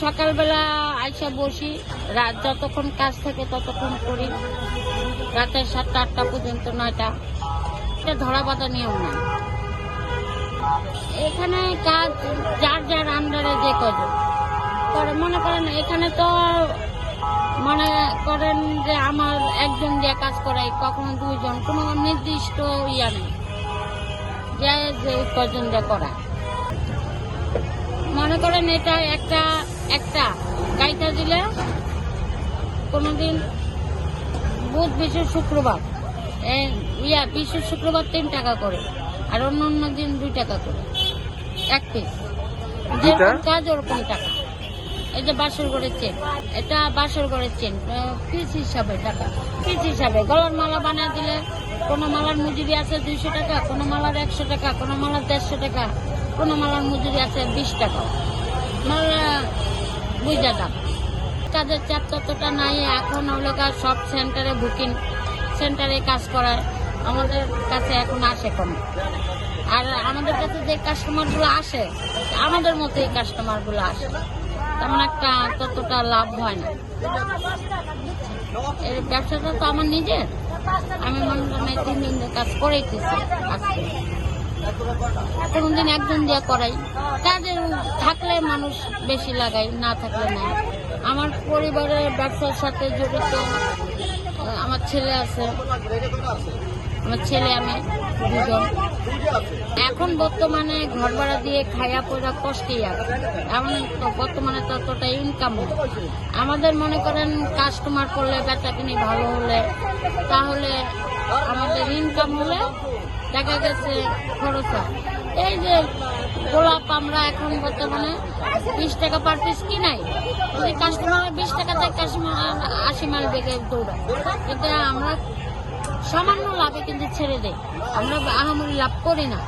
সকালবেলা আইসা বসি, রাত যতক্ষণ কাজ থাকে ততক্ষণ করি, রাতের 7টা 8টা পর্যন্ত 9টা। এটা ধরা বাঁধা নিয়ম না। এখানে কাজ যার যার আন্ডারে যে কজন করে। মনে করেন এখানে তো মনে করেন যে আমার একজন দিয়ে কাজ করাই, কখনো 2 জন, কোনো নির্দিষ্ট ইয়া নেই যে কজন দিয়ে করা। মনে করেন এটা একটা গাইটা দিলে কোনোদিন বুধ বৃহস্পতি শুক্রবার, বৃহস্পতি শুক্রবার 3 টাকা করে, আর অন্য দিন 2 টাকা করে 1 পিস। যেরকম কাজ ওরকম টাকা। এই যে বাসর ঘরের চেন, এটা বাসর ঘরের চেন, পিস হিসাবে টাকা, পিস হিসাবে। গলার মালা বানিয়ে দিলে কোনো মালার মজুরি আছে 200 টাকা, কোনো মালার 100 টাকা, কোনো মালার 150 টাকা, কোনো মালার মজুরি আছে 20 টাকা। মালা বুঝা দাম। কাজের চাপ ততটা নাই। এখন হলো সব সেন্টারে বুকিং, সেন্টারে কাজ করায় আমাদের কাছে এখন আসে কম। আর আমাদের কাছে যে কাস্টমারগুলো আসে, আমাদের মতো এই কাস্টমারগুলো আসে, তেমন একটা ততটা লাভ হয় না। এর ব্যবসাটা তো আমার নিজের, আমি মনে করেন 3 দিন কাজ করাইতেছি। আজকে কোনদিন একজন দিয়ে করাই। কাজে থাকলে মানুষ বেশি লাগাই, না থাকলে না। আমার পরিবারের ব্যবসার সাথে জড়িত আমার ছেলে আছে, আমার ছেলে আমি 2 জন। এখন বর্তমানে ঘর ভাড়া দিয়ে খাইয়া পড়া কষ্টেই আছে। এমন তো বর্তমানে ততটা ইনকাম হয়। আমাদের মনে করেন কাস্টমার করলে, বেচা কিনি ভালো হলে, তাহলে আমাদের ইনকাম হলে দেখা গেছে খরচ হয়। এই যে গোলাপ আমরা এখন বর্তমানে 20 টাকা পার পিস কিনাই, যদি কাস্টমার 20 টাকা দেয়, কাস্টমার 80 মাইল বেগে দৌড়ায়। কিন্তু আমরা সামান্য লাভে কিন্তু ছেড়ে দেয়, আমরা আহামরি লাভ করি না,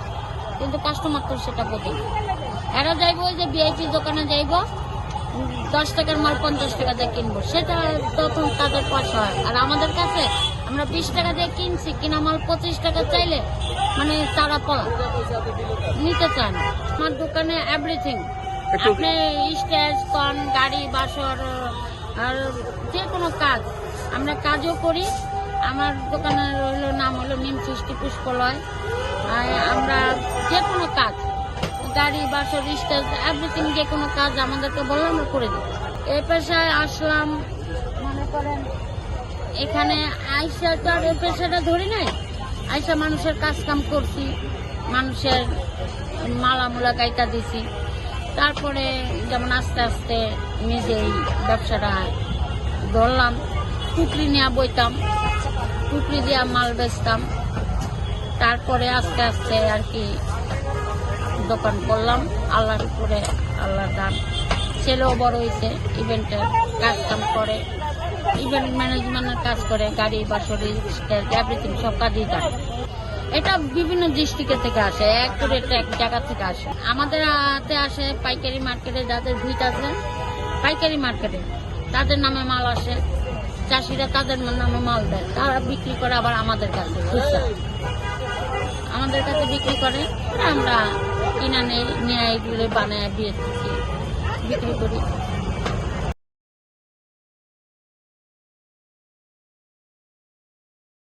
কিন্তু কাস্টমার তো সেটা বোঝে না। এরা যাইবো ওই যে ভিআইপি দোকানে যাইবো, 10 টাকার মাল 50 টাকা দিয়ে কিনবো, সেটা তখন তাদের পয়সা হয়। আর আমাদের কাছে আমরা 20 টাকা দিয়ে কিনছি, কিনা মাল 25 টাকা চাইলে মানে তারা নিতে চায় না। আমার দোকানে এভরিথিং, আপনি স্টেজ, কন, গাড়ি, বাসর, আর যে কোনো কাজ আমরা কাজও করি। আমার দোকানের নাম হলো নিম সৃষ্টি পুষ্পলয়। আমরা যে কোনো কাজ, গাড়ি, বাসর, স্টেজ, এভরিথিং, যে কোনো কাজ আমাদেরকে বললে আমরা করে দিই। এই পেশায় আসলাম, মনে করেন এখানে আইসা তো আর এই পেশাটা ধরি নাই। আইসা মানুষের কাজ কাম করছি, মানুষের মালামুলা গাইতা দিছি। তারপরে যেমন আস্তে আস্তে নিজেই ব্যবসাটা ধরলাম। টুকরি নিয়ে বইতাম, টুকরি দিয়ে মাল বেচতাম। তারপরে আস্তে আস্তে আর কি দোকান করলাম। আল্লাহর উপরে আল্লাহর দান। ছেলেও বড় হয়েছে, ইভেন্টের কাজ কাম করে, ইভেন্ট ম্যানেজমেন্টের কাজ করে, গাড়ি, বাসরি, স্টেজ, এভরিথিং সব কাজই জানে। এটা বিভিন্ন ডিস্ট্রিক্ট থেকে আসে, এক জায়গা থেকে আসে। আমাদের হাতে আসে পাইকারি মার্কেটে, যাদের ভিট আছে পাইকারি মার্কেটে, তাদের নামে মাল আসে। চাষিরা তাদের নামে মাল দেয়, তারা বিক্রি করে আবার আমাদের কাছে খুচরা, আমাদের কাছে বিক্রি করে। আমরা কিনা নিয়ে এগুলো বানায় বিক্রি করি।